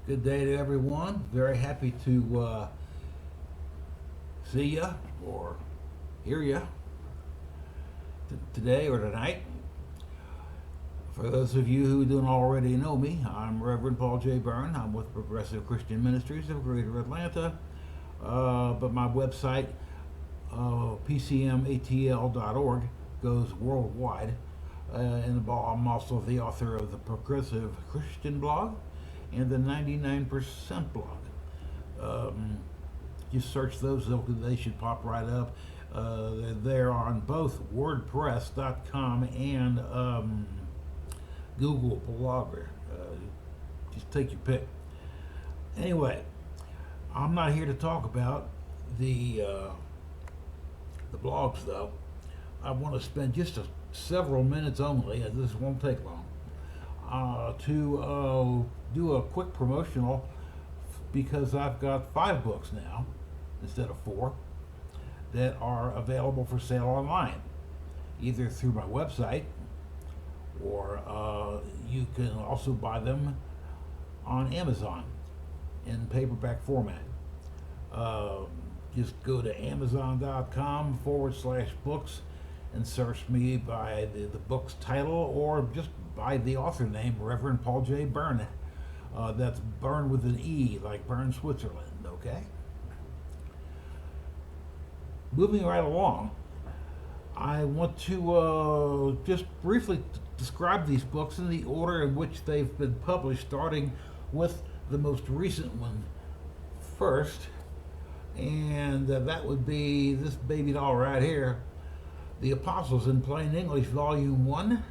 Good day to everyone. Very happy to see ya or hear ya today or tonight. For those of you who don't already know me, I'm Reverend Paul J. Bern. I'm with Progressive Christian Ministries of Greater Atlanta. But my website, pcmatl.org, goes worldwide. And I'm also the author of the Progressive Christian blog and the 99% blog. Just search those, they should pop right up. They're there on both WordPress.com and Google Blogger. Just take your pick. Anyway, I'm not here to talk about the blogs though. I want to spend just several minutes only, and this won't take long, to do a quick promotional because I've got 5 books now instead of 4 that are available for sale online, either through my website or you can also buy them on Amazon in paperback format. Just go to amazon.com/books and search me by the book's title or just by the author name, Reverend Paul J. Bern. That's Bern with an E, like Bern, Switzerland, okay? Moving right along, I want to just briefly describe these books in the order in which they've been published, starting with the most recent one first, and that would be this baby doll right here, The Apostles in Plain English, Volume 1,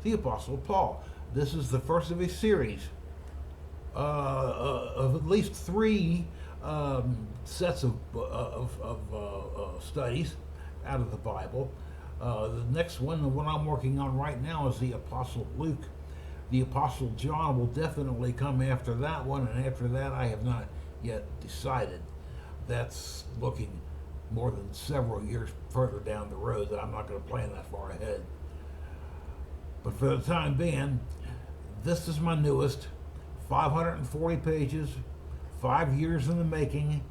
The Apostle Paul. This is the first of a series of at least 3 sets of studies out of the Bible. The next one, the one I'm working on right now, is the Apostle Luke. The Apostle John will definitely come after that one, and after that I have not yet decided. That's looking more than several years further down the road that I'm not going to plan that far ahead. But for the time being, this is my newest, 540 pages, 5 years in the making.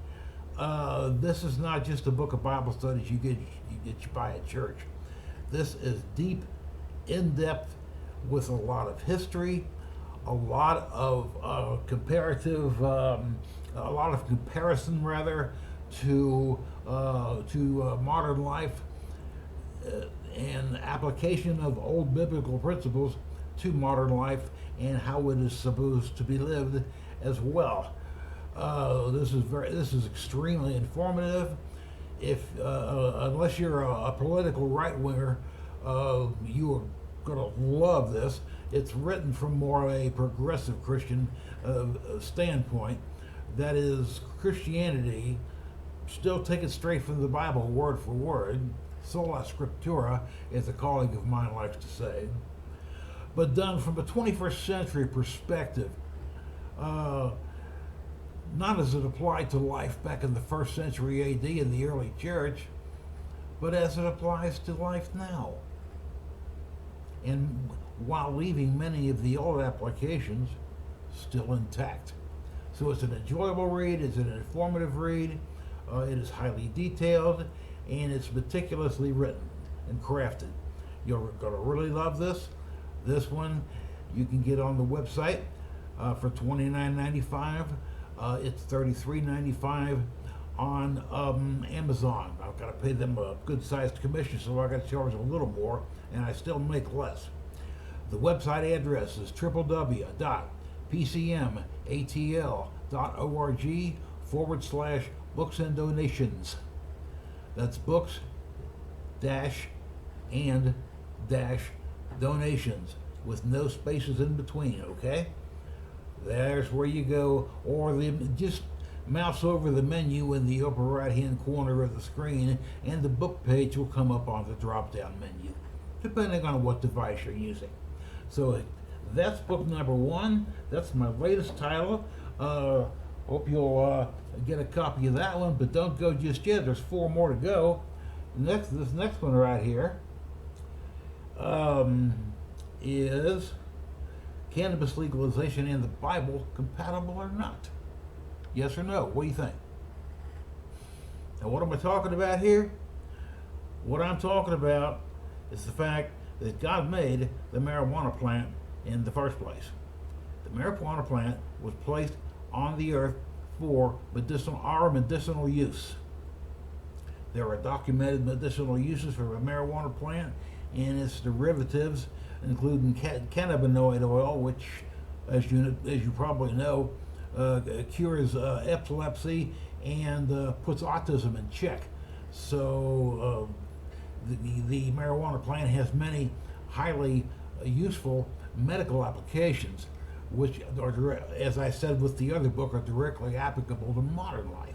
This is not just a book of Bible studies you buy at church. This is deep, in-depth, with a lot of history, a lot of comparison rather to modern life, and application of old biblical principles to modern life and how it is supposed to be lived as well. This is extremely informative. If unless you're a political right winger, you are going to love this. It's written from more of a progressive Christian standpoint. That is, Christianity, still take it straight from the Bible, word for word. Sola Scriptura, as a colleague of mine likes to say, but done from a 21st century perspective. Not as it applied to life back in the 1st century AD in the early church, but as it applies to life now. And while leaving many of the old applications still intact. So it's an enjoyable read, it's an informative read, it is highly detailed, and it's meticulously written and crafted. You're going to really love this. This one you can get on the website for $29.95. It's $33.95 on Amazon. I've got to pay them a good-sized commission, so I got to charge a little more, and I still make less. The website address is www.pcmatl.org/books and donations. That's books and donations with no spaces in between, okay? There's where you go, or just mouse over the menu in the upper right hand corner of the screen and the book page will come up on the drop down menu, depending on what device you're using. So that's book number 1. That's my latest title. Hope you'll get a copy of that one, but don't go just yet. There's 4 more to go. This next one right here is cannabis legalization and the Bible compatible or not? Yes or no? What do you think? Now, what am I talking about here? What I'm talking about is the fact that God made the marijuana plant in the first place. The marijuana plant was placed on the earth for medicinal use. There are documented medicinal uses for the marijuana plant and its derivatives, including cannabinoid oil, which, as you probably know, cures epilepsy and puts autism in check. So the marijuana plant has many highly useful medical applications, which are, as I said with the other book, are directly applicable to modern life.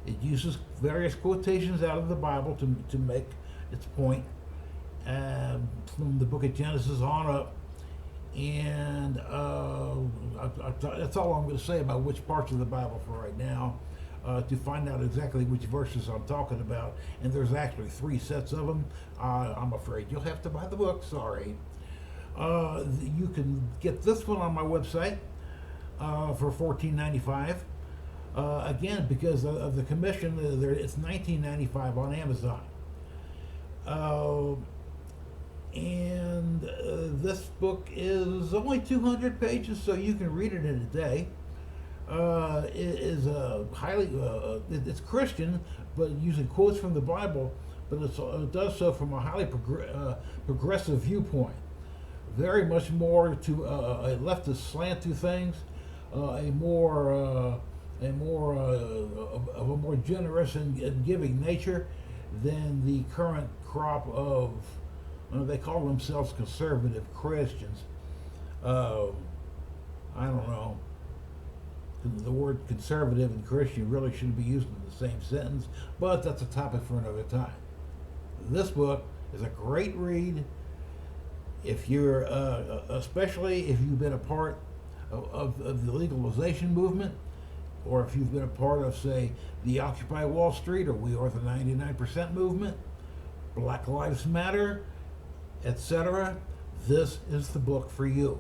It uses various quotations out of the Bible to make its point, from the book of Genesis on up. And that's all I'm going to say about which parts of the Bible for right now. To find out exactly which verses I'm talking about, and there's actually 3 sets of them. I'm afraid you'll have to buy the book. Sorry. You can get this one on my website for $14.95. Again, because of the commission, it's $19.95 on Amazon. And this book is only 200 pages, so you can read it in a day. It is it's Christian, but using quotes from the Bible, but it does so from a highly progressive viewpoint. Very much more to a leftist slant to things, of a more generous and giving nature than the current crop of, they call themselves conservative Christians. I don't know. The word conservative and Christian really shouldn't be used in the same sentence, but that's a topic for another time. This book is a great read if you're, especially if you've been a part of the legalization movement, or if you've been a part of, say, the Occupy Wall Street or We Are the 99% movement, Black Lives Matter, etc. This is the book for you.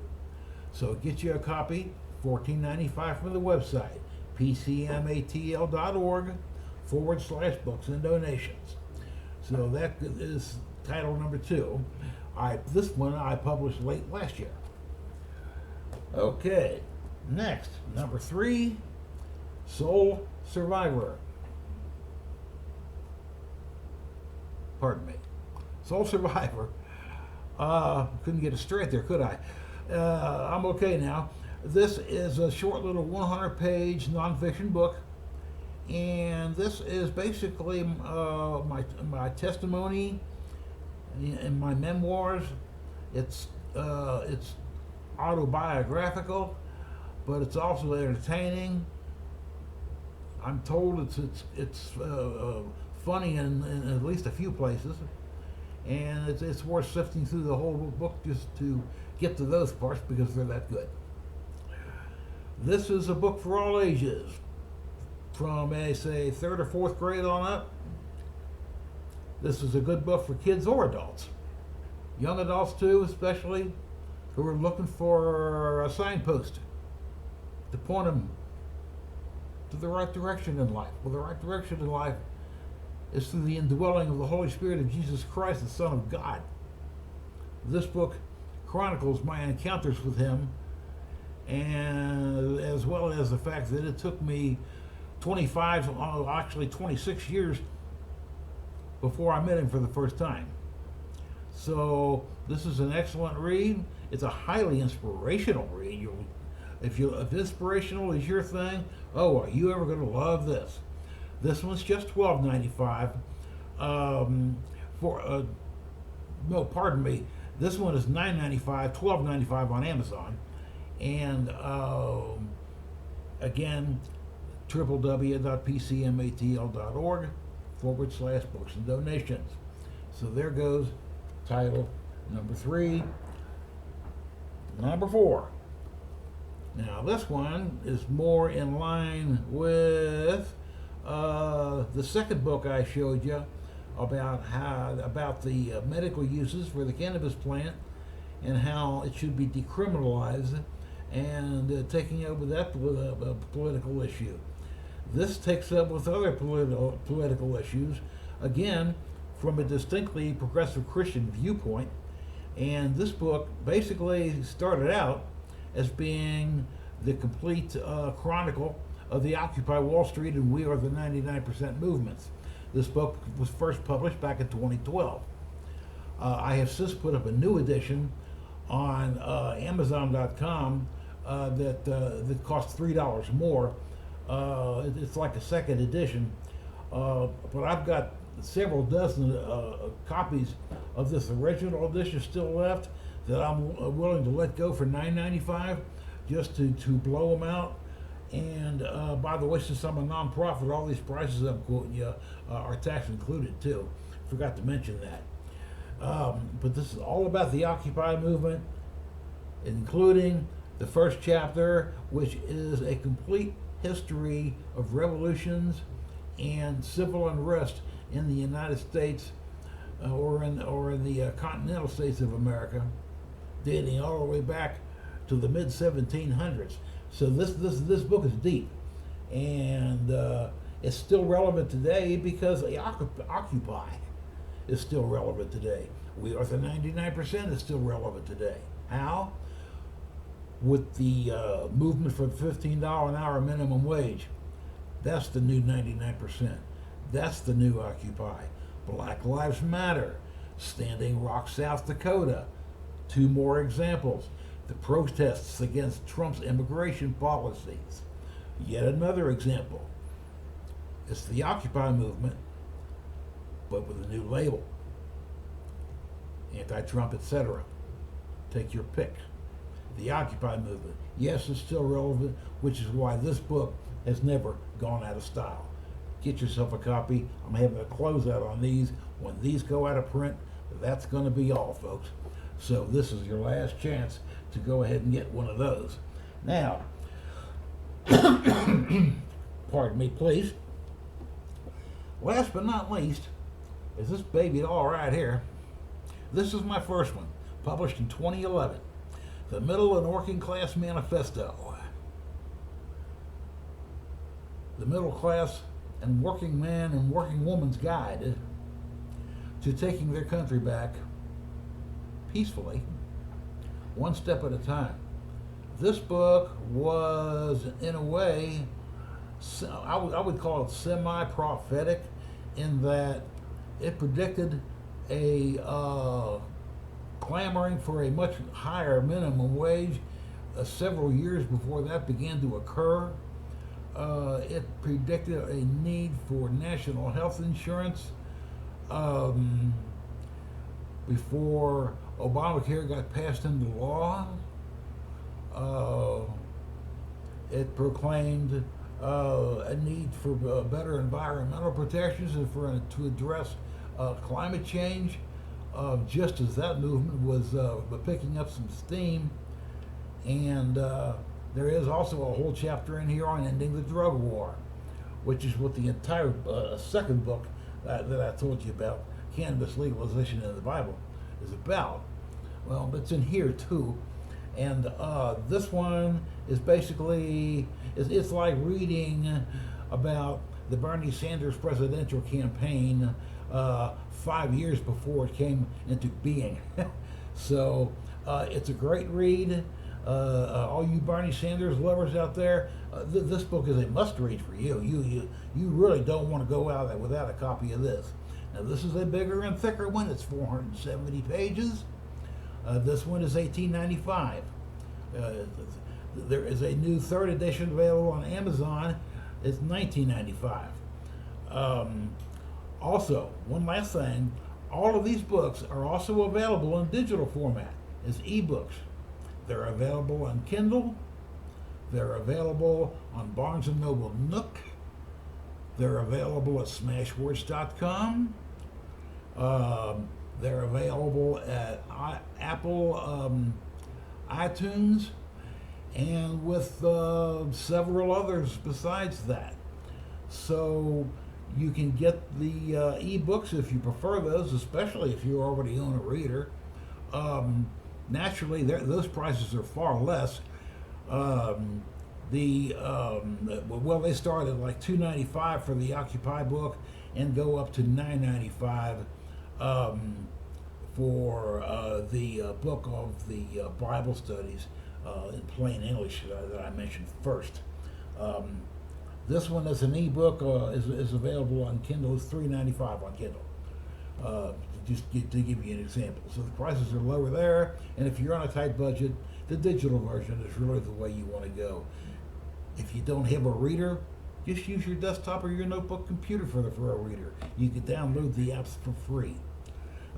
So get you a copy. $14.95 from the website, pcmatl.org/books and donations. So that is title number 2. This one I published late last year. Okay, next, number 3, Soul Survivor. Pardon me. Soul Survivor. Couldn't get it straight there, could I? I'm okay now. This is a short little 100-page nonfiction book, and this is basically my testimony and my memoirs. It's autobiographical, but it's also entertaining. I'm told it's funny in at least a few places, and it's worth sifting through the whole book just to get to those parts because they're that good. This is a book for all ages, from say 3rd or 4th grade on up. This is a good book for kids or adults, young adults too, especially, who are looking for a signpost to point them to the right direction in life. Well, the right direction in life is through the indwelling of the Holy Spirit of Jesus Christ, the Son of God. This book chronicles my encounters with Him, and as well as the fact that it took me 26 years before I met Him for the first time. So this is an excellent read. It's a highly inspirational read. If inspirational is your thing, oh, are you ever going to love this? This one's just $12.95. No, pardon me. This one is $9.95, $12.95 on Amazon. And again, www.pcmatl.org/books and donations. So there goes title number 3. Number 4. Now this one is more in line with the second book I showed you about the medical uses for the cannabis plant and how it should be decriminalized and taking over that political issue. This takes up with other political issues, again, from a distinctly progressive Christian viewpoint. And this book basically started out as being the complete chronicle of the Occupy Wall Street and We Are the 99% movements. This book was first published back in 2012. I have since put up a new edition on Amazon.com that costs $3 more. It's like a second edition, but I've got several dozen copies of this original edition still left that I'm willing to let go for $9.95 just to blow them out. And by the way, since I'm a nonprofit, all these prices I'm quoting you are tax included too. Forgot to mention that. But this is all about the Occupy movement, including the first chapter, which is a complete history of revolutions and civil unrest in the United States or in the continental states of America, dating all the way back to the mid 1700s. So this book is deep, and it's still relevant today because Occupy is still relevant today. We Are the 99% is still relevant today. How? With the movement for the $15 an hour minimum wage. That's the new 99%. That's the new Occupy. Black Lives Matter. Standing Rock, South Dakota. Two more examples. The protests against Trump's immigration policies. Yet another example. It's the Occupy movement, but with a new label. Anti-Trump, etc. Take your pick. The Occupy movement. Yes, it's still relevant, which is why this book has never gone out of style. Get yourself a copy. I'm having a closeout on these. When these go out of print, that's going to be all, folks. So this is your last chance to go ahead and get one of those. Now, pardon me, please. Last but not least, is this baby all right here. This is my first one, published in 2011. The Middle and Working Class Manifesto. The middle class and working man and working woman's guide to taking their country back peacefully, one step at a time. This book was, in a way, I would call it semi-prophetic, in that it predicted a clamoring for a much higher minimum wage several years before that began to occur. It predicted a need for national health insurance before Obamacare got passed into law. It proclaimed a need for better environmental protections and to address climate change, just as that movement was picking up some steam. And there is also a whole chapter in here on ending the drug war, which is what the entire second book that I told you about, Cannabis Legalization in the Bible, is about. Well, it's in here too. And this one is basically, it's like reading about the Bernie Sanders presidential campaign 5 years before it came into being. So it's a great read. All you Bernie Sanders lovers out there, this book is a must-read for you. You really don't want to go out without a copy of this. Now, this is a bigger and thicker one. It's 470 pages. This one is $18.95. There is a new third edition available on Amazon. It's $19.95. Also, one last thing, all of these books are also available in digital format as ebooks. They're available on Kindle. They're available on Barnes & Noble Nook. They're available at Smashwords.com. They're available at Apple iTunes, and with several others besides that. So you can get the ebooks if you prefer those, especially if you already own a reader. naturally, those prices are far less. Um, well, they start at like $2.95 for the Occupy book, and go up to $9.95 for the book of the Bible studies in plain English that I mentioned first. Um, this one is an ebook, is available on Kindle. It's $3.95 on Kindle. To give you an example. So the prices are lower there, and if you're on a tight budget, the digital version is really the way you want to go. If you don't have a reader, just use your desktop or your notebook computer for a reader. You can download the apps for free.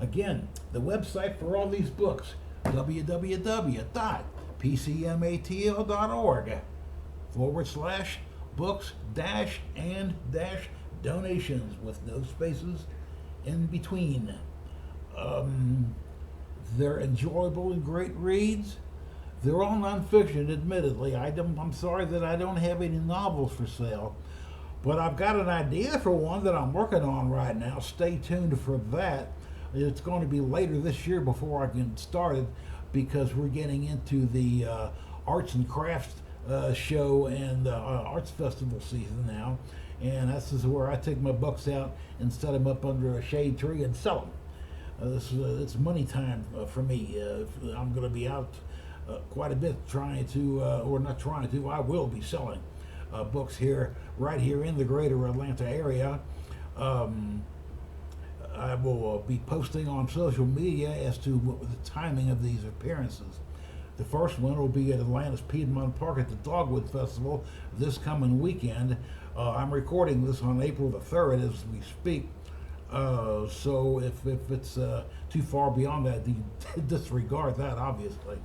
Again, the website for all these books, www.pcmatl.org/books-and-donations with no spaces in between. They're enjoyable and great reads. They're all nonfiction, admittedly. I'm sorry that I don't have any novels for sale, but I've got an idea for one that I'm working on right now. Stay tuned for that. It's going to be later this year before I can start it, because we're getting into the arts and crafts show and arts festival season now, and this is where I take my books out and set them up under a shade tree and sell them. It's money time for me. I'm going to be out quite a bit trying to, or not trying to, I will be selling books right here in the greater Atlanta area. I will be posting on social media as to the timing of these appearances. The first one will be at Atlanta's Piedmont Park at the Dogwood Festival this coming weekend. I'm recording this on April the 3rd as we speak. So if it's too far beyond that, disregard that, obviously.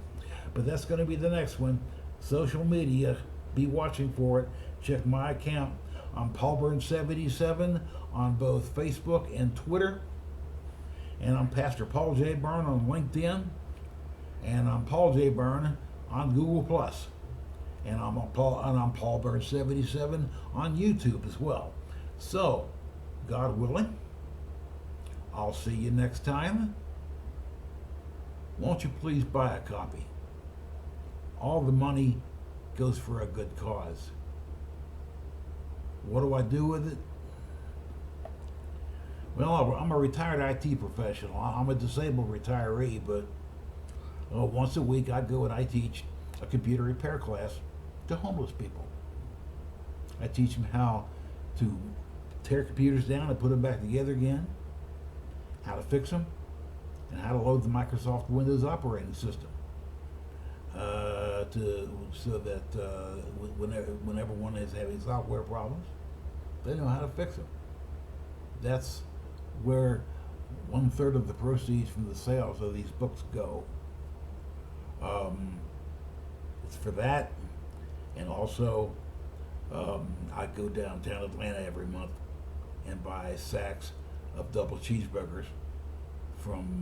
But that's going to be the next one. Social media, be watching for it. Check my account. I'm Paul Bern 77 on both Facebook and Twitter. And I'm Pastor Paul J. Bern on LinkedIn. And I'm Paul J. Bern on Google+. And I'm Paul Bern 77 on YouTube as well. So, God willing, I'll see you next time. Won't you please buy a copy? All the money goes for a good cause. What do I do with it? Well, I'm a retired IT professional. I'm a disabled retiree, but once a week I go and I teach a computer repair class to homeless people. I teach them how to tear computers down and put them back together again, how to fix them, and how to load the Microsoft Windows operating system. So that whenever one is having software problems, they know how to fix them. That's where 1/3 of the proceeds from the sales of these books go. It's for that, and also I go downtown Atlanta every month and buy sacks of double cheeseburgers from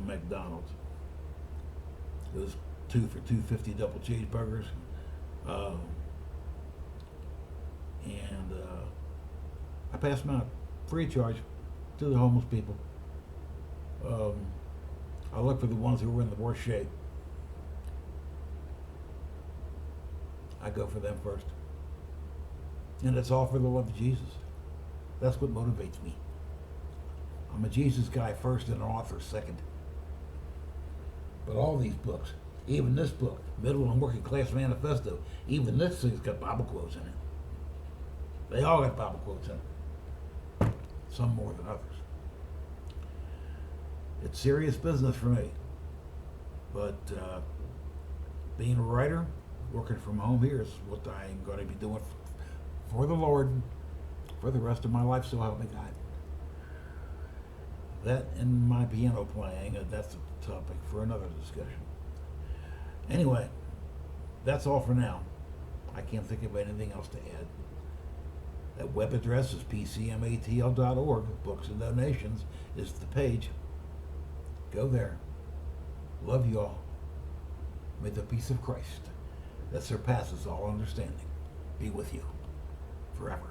McDonald's. There's 2 for $2.50 double cheeseburgers, and I pass them out free of charge to the homeless people. I look for the ones who are in the worst shape. I go for them first, and it's all for the love of Jesus. That's what motivates me. I'm a Jesus guy first and an author second. But all these books, even this book, Middle and Working Class Manifesto, even this thing's got Bible quotes in it. They all got Bible quotes in it. Some more than others. It's serious business for me. But being a writer, working from home here is what I'm going to be doing for the Lord for the rest of my life, so help me God. That and my piano playing, that's a topic for another discussion. Anyway, that's all for now. I can't think of anything else to add. That web address is pcmatl.org. Books and Donations is the page. Go there. Love you all. May the peace of Christ that surpasses all understanding be with you forever.